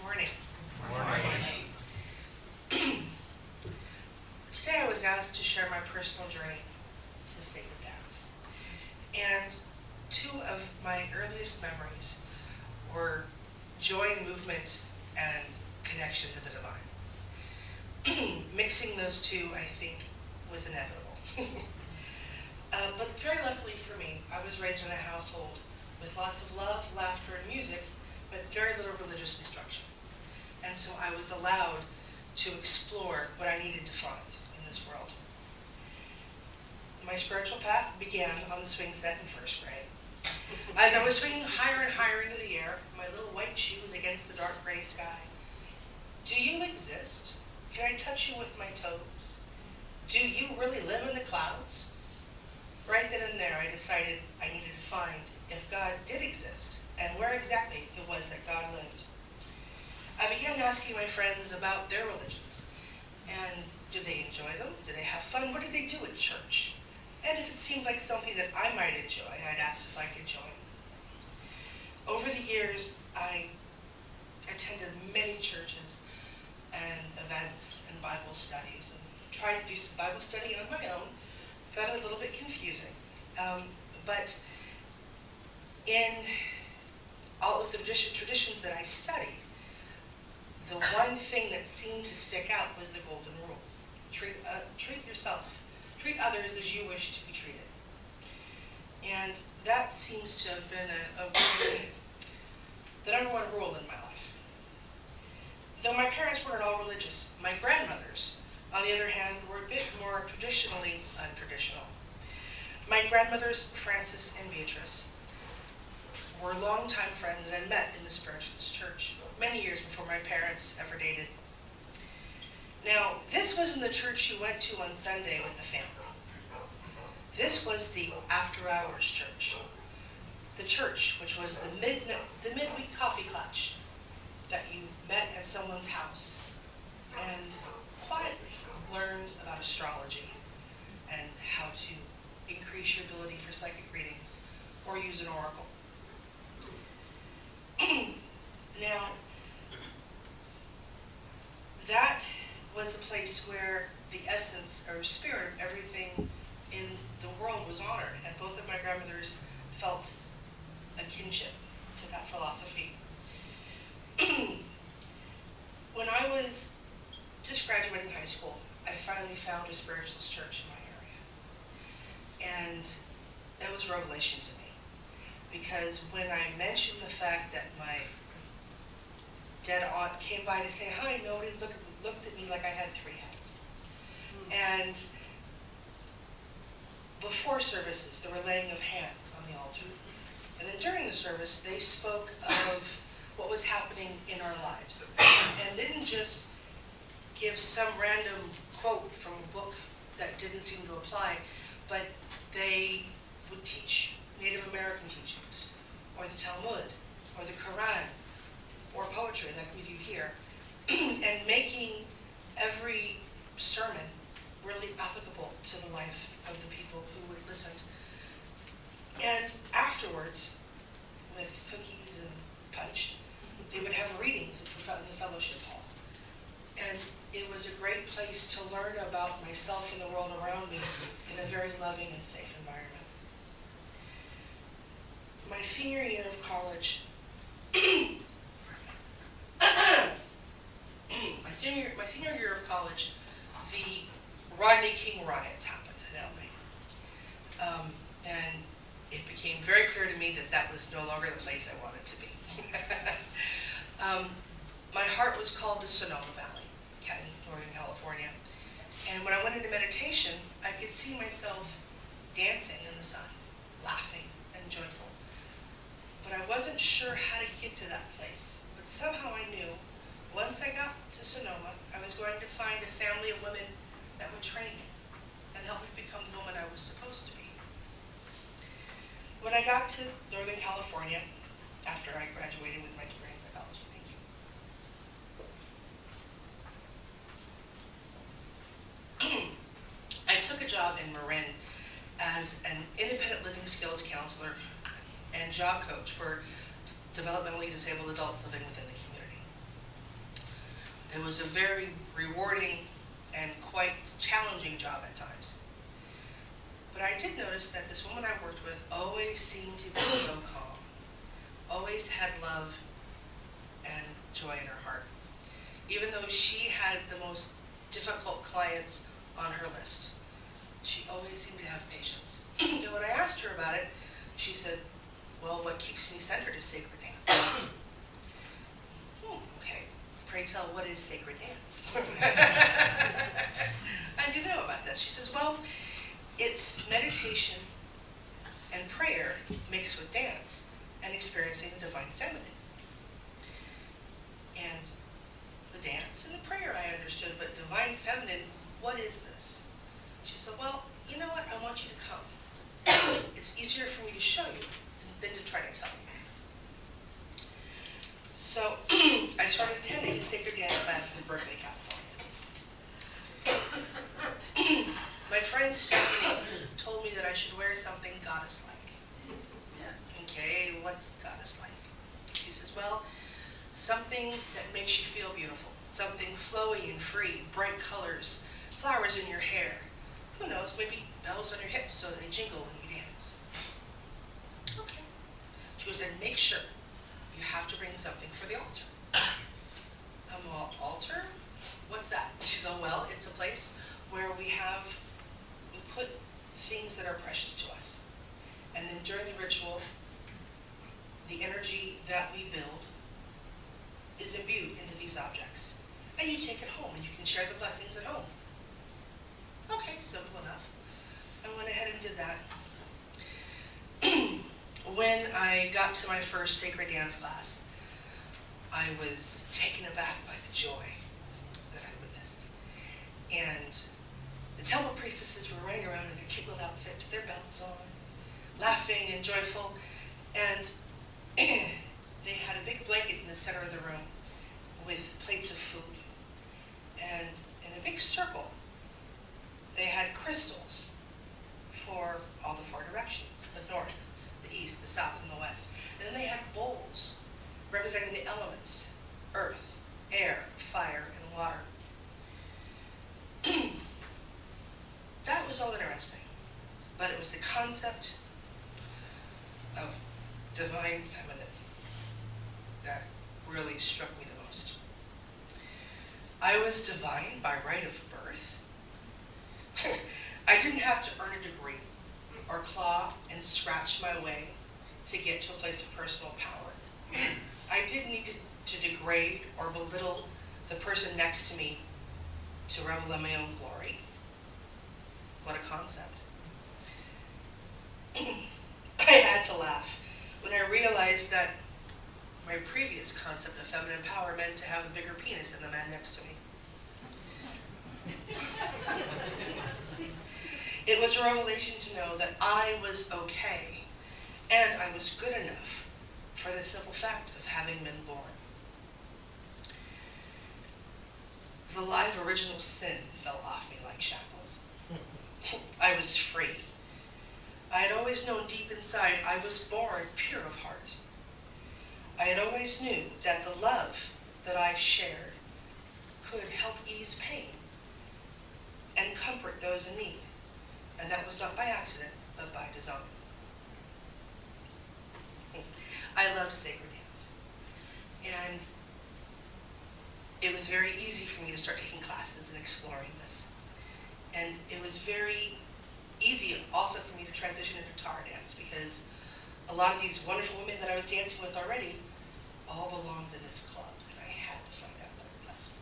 morning. Good morning. Today I was asked to share my personal journey to Sacred Dance. And two of my earliest memories were joy and movement and connection to the divine. Mixing those two, I think, was inevitable. But very luckily for me, I was raised in a household with lots of love, laughter, and music, but very little religious instruction. And so I was allowed to explore what I needed to find in this world. My spiritual path began on the swing set in first grade. As I was swinging higher and higher into the air, my little white shoes against the dark gray sky. Do you exist? Can I touch you with my toes? Do you really live in the clouds? Right then and there, I decided I needed to find if God did exist and where exactly it was that God lived. I began asking my friends about their religions. And did they enjoy them? Did they have fun? What did they do at church? And if it seemed like something that I might enjoy, I'd ask if I could join. Over the years, I attended many churches and events and Bible studies and tried to do some Bible study on my own. Found it a little bit confusing. But in all of the traditions that I studied, the one thing that seemed to stick out was the golden rule. Treat others as you wish to be treated. And that seems to have been the number one rule in my life. Though my parents weren't all religious, my grandmothers, on the other hand, were a bit more traditionally untraditional. My grandmothers, Frances and Beatrice, were longtime friends that I met in the Spiritualist church many years before my parents ever dated. Now, this wasn't the church you went to on Sunday with the family. This was the after-hours church. The church, which was the midweek coffee clutch that you met at someone's house and quietly learned about astrology and how to increase your ability for psychic readings or use an oracle. Now, that was a place where the essence or spirit of everything in the world was honored, and both of my grandmothers felt a kinship to that philosophy. When I was just graduating high school, I finally found a spiritualist church in my area. And that was a revelation to me. Because when I mentioned the fact that my dead aunt came by to say hi, nobody looked at me like I had three heads. And before services, there were laying of hands on the altar. And then during the service, they spoke of what was happening in our lives. And didn't just give some random quote from a book that didn't seem to apply, but they would teach Native American teachings, or the Talmud, or the Quran, or poetry like we do here, and making every sermon really applicable to the life of the people who would listen. And afterwards, with cookies and punch, they would have readings in the fellowship hall. And it was a great place to learn about myself and the world around me in a very loving and safe environment. My senior year of college, my senior year of college, the Rodney King riots happened in LA. And it became very clear to me that that was no longer the place I wanted to be. My heart was called to Sonoma Valley, Northern California. And when I went into meditation, I could see myself dancing in the sun, laughing and joyful. But I wasn't sure how to get to that place. But somehow I knew, once I got to Sonoma, I was going to find a family of women that would train me and help me become the woman I was supposed to be. When I got to Northern California, after I graduated with my degree in psychology, thank you. I took a job in Marin as an independent living skills counselor and job coach for developmentally disabled adults living within the community. It was a very rewarding and quite challenging job at times. But I did notice that this woman I worked with always seemed to be so calm, always had love and joy in her heart, even though she had the most difficult clients on her list. She always seemed to have patience. And when I asked her about it, she said, well, what keeps me centered is sacred dance. Okay, pray tell, what is sacred dance? I didn't know about this. She says, well, it's meditation and prayer mixed with dance and experiencing the divine feminine. And the dance and the prayer I understood, but divine feminine, what is this? She said, well, you know what, I want you to come. It's easier for me to show you than to try to tell you. So I started attending a sacred dance class in Berkeley, California. My friend Stephanie told me that I should wear something goddess-like. Okay, what's goddess-like? She says, well, something that makes you feel beautiful, something flowy and free, bright colors, flowers in your hair. Who knows, maybe bells on your hips so they jingle when you dance. Okay. She goes, and make sure you have to bring something for the altar. I'm all, altar? What's that? She says, oh, well, it's a place where we put things that are precious to us. And then during the ritual, the energy that we build is imbued into these objects. And you take it home and you can share the blessings at home. Okay, simple enough. I went ahead and did that. When I got to my first sacred dance class, I was taken aback by the joy that I witnessed. And the temple priestesses were running around in their cute little outfits with their belts on, laughing and joyful. And they had a big blanket in the center of the room with plates of food. And in a big circle, they had crystals for all the four directions, the north, the east, the south, and the west. And then they had bowls representing the elements, earth, air, fire, and water. That was all interesting, but it was the concept of divine feminine that really struck me the most. I was divine by right of birth. I didn't have to earn a degree or claw and scratch my way to get to a place of personal power. I didn't need to degrade or belittle the person next to me to revel in my own glory. What a concept. I had to laugh when I realized that my previous concept of feminine power meant to have a bigger penis than the man next to me. It was a revelation to know that I was okay and I was good enough for the simple fact of having been born. The live original sin fell off me like shackles. I was free. I had always known deep inside I was born pure of heart. I had always knew that the love that I shared could help ease pain and comfort those in need. And that was not by accident, but by design. I love sacred dance. And it was very easy for me to start taking classes and exploring this. And it was very easy also for me to transition into Tara dance because a lot of these wonderful women that I was dancing with already all belonged to this club, and I had to find out what it was.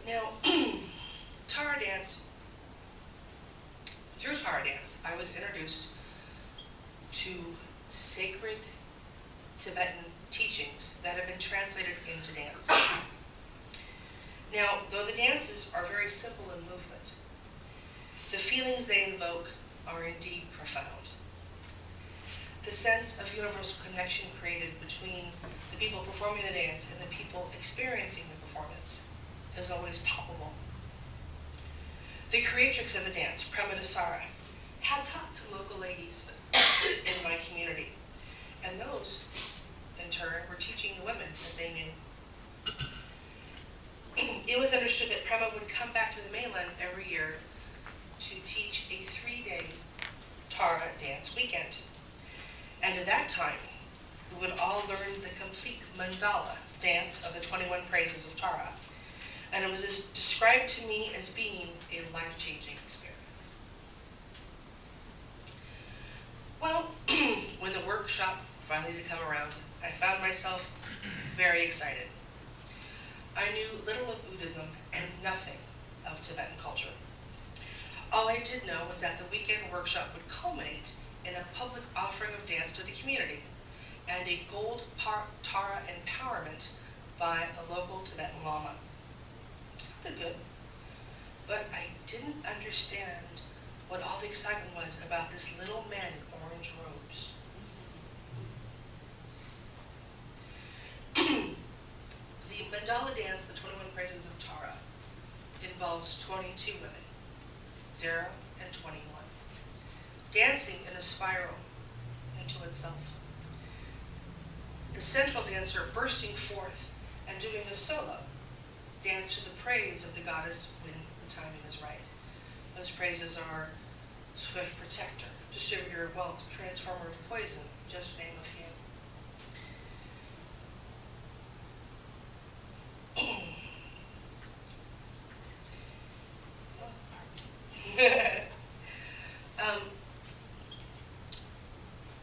Now, Tara dance, through Tara dance, I was introduced to sacred Tibetan teachings that have been translated into dance. Now, though the dances are very simple in movement, the feelings they invoke are indeed profound. The sense of universal connection created between the people performing the dance and the people experiencing the performance is always palpable. The creatrix of the dance, Premadasara, had taught some local ladies in my community And those, in turn, were teaching the women that they knew. It was understood that Prema would come back to the mainland every year to teach a 3-day Tara dance weekend. And at that time, we would all learn the complete mandala dance of the 21 praises of Tara. And it was described to me as being a life-changing experience. Well, when the workshop finally did come around, I found myself very excited. I knew little of Buddhism and nothing of Tibetan culture. All I did know was that the weekend workshop would culminate in a public offering of dance to the community and a gold Tara empowerment by a local Tibetan Lama. Sounded good, but I didn't understand what all the excitement was about this little man in orange robes. The mandala dance, the 21 praises of Tara, involves 22 women, 0 and 21, dancing in a spiral into itself. The central dancer bursting forth and doing a solo dance to the praise of the goddess when the timing is right. Those praises are swift protector, distributor of wealth, transformer of poison, just to name a few.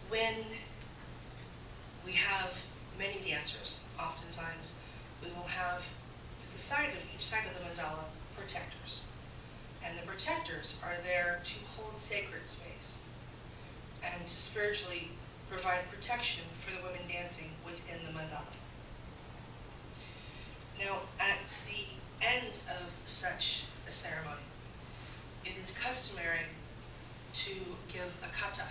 When we have many dancers, oftentimes we will have to the side of each side of the mandala protectors. And the protectors are there to hold sacred space and to spiritually provide protection for the women dancing within the mandala. Now, at the end of such a ceremony, it is customary to give a kata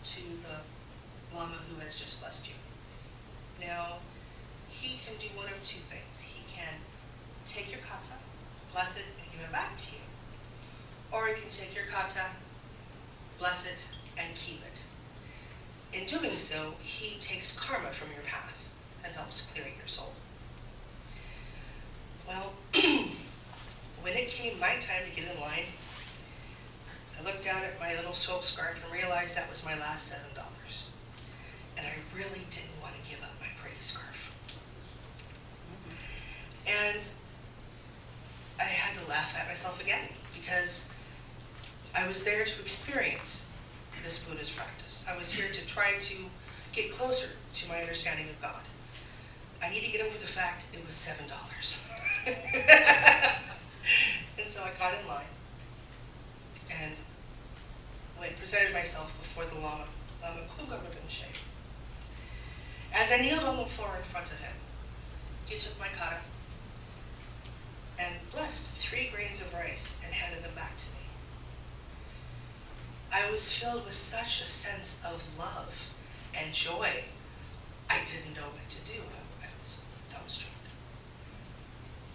to the Lama who has just blessed you. Now, he can do one of two things. He can take your kata, bless it, and give it back to you. Or he can take your kata, bless it, and keep it. In doing so, he takes karma from your path and helps clear your soul. Well, when it came my time to get in line, I looked down at my little soap scarf and realized that was my last $7. And I really didn't want to give up my pretty scarf. And I had to laugh at myself again because I was there to experience this Buddhist practice. I was here to try to get closer to my understanding of God. I need to get over the fact it was $7. And so I got in line and presented myself before the Lama, Lama Kunga Rinpoche. As I kneeled on the floor in front of him, he took my kata and blessed 3 grains of rice and handed them back to me. I was filled with such a sense of love and joy, I didn't know what to do. I was dumbstruck.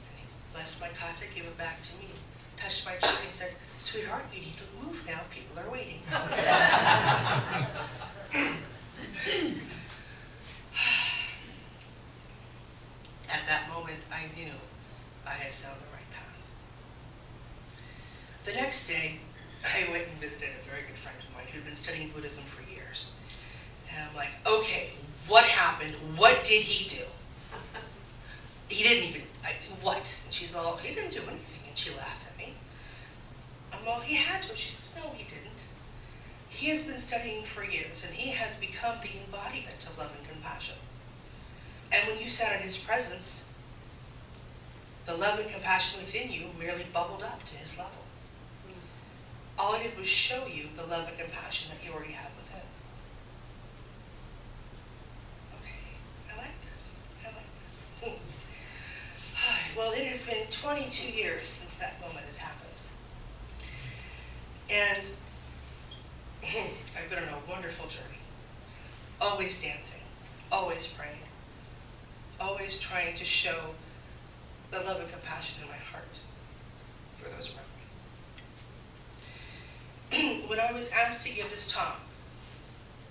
And he blessed my kata, gave it back to me, touched my cheek and said, "Sweetheart, you need to move now, people are waiting." At that moment, I knew I had found the right path. The next day, I went and visited a very good friend of mine who'd been studying Buddhism for years. And I'm like, okay, what happened? What did he do? He didn't even, what? And she's all, he didn't do anything. And she laughed at me. I'm all, he had to. She says, no, he didn't. He has been studying for years, and he has become the embodiment of love and compassion. And when you sat in his presence, the love and compassion within you merely bubbled up to his level. All I did was show you the love and compassion that you already have within. Okay, I like this. I like this. Well, it has been 22 years since that moment has happened. And I've been on a wonderful journey. Always dancing, always praying, always trying to show the love and compassion in my heart for those around me. When I was asked to give this talk,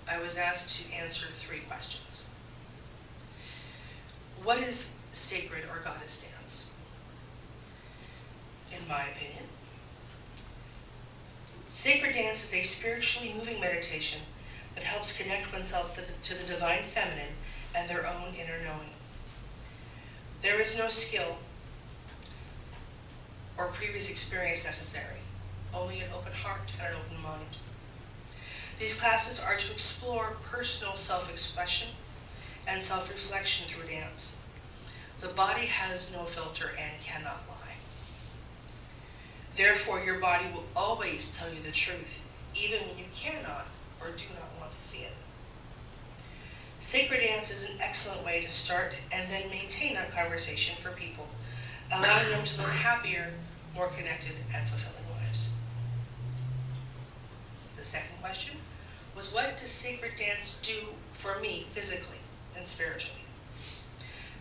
I was asked to answer 3 questions. What is sacred or goddess dance? In my opinion, sacred dance is a spiritually moving meditation that helps connect oneself to the divine feminine and their own inner knowing. There is no skill or previous experience necessary, only an open heart and an open mind. These classes are to explore personal self-expression and self-reflection through dance. The body has no filter and cannot lie. Therefore, your body will always tell you the truth, even when you cannot or do not want to see it. Sacred dance is an excellent way to start and then maintain that conversation for people, allowing them to live happier, more connected, and fulfilling lives. The second question was, what does sacred dance do for me physically and spiritually?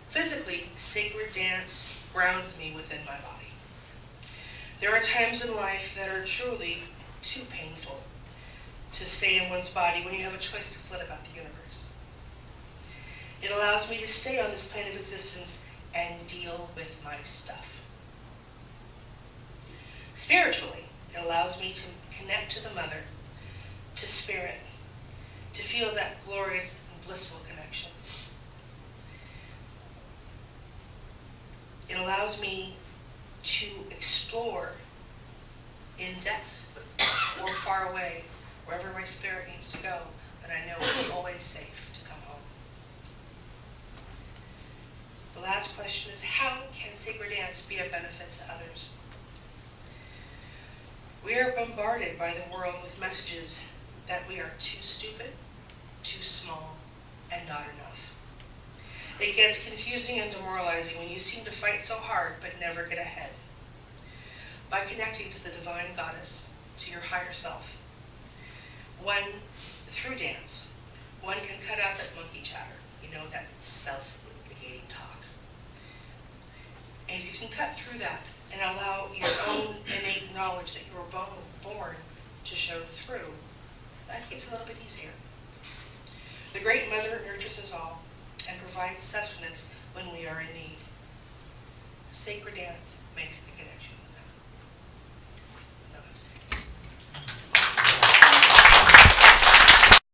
Physically, sacred dance grounds me within my body. There are times in life that are truly too painful to stay in one's body when you have a choice to flit about the universe. It allows me to stay on this plane of existence and deal with my stuff. Spiritually, it allows me to connect to the mother, to spirit, to feel that glorious and blissful connection. It allows me to explore in depth or far away, wherever my spirit needs to go, that I know it's always safe to come home. The last question is, how can sacred dance be a benefit to others? We are bombarded by the world with messages that we are too stupid, too small, and not enough. It gets confusing and demoralizing when you seem to fight so hard but never get ahead. By connecting to the divine goddess, to your higher self, through dance, one can cut out that monkey chatter, that self-negating talk. And if you can cut through that and allow your own innate knowledge that you were born to show through, life gets a little bit easier. The Great Mother nurtures us all and provides sustenance when we are in need. Sacred dance makes the connection.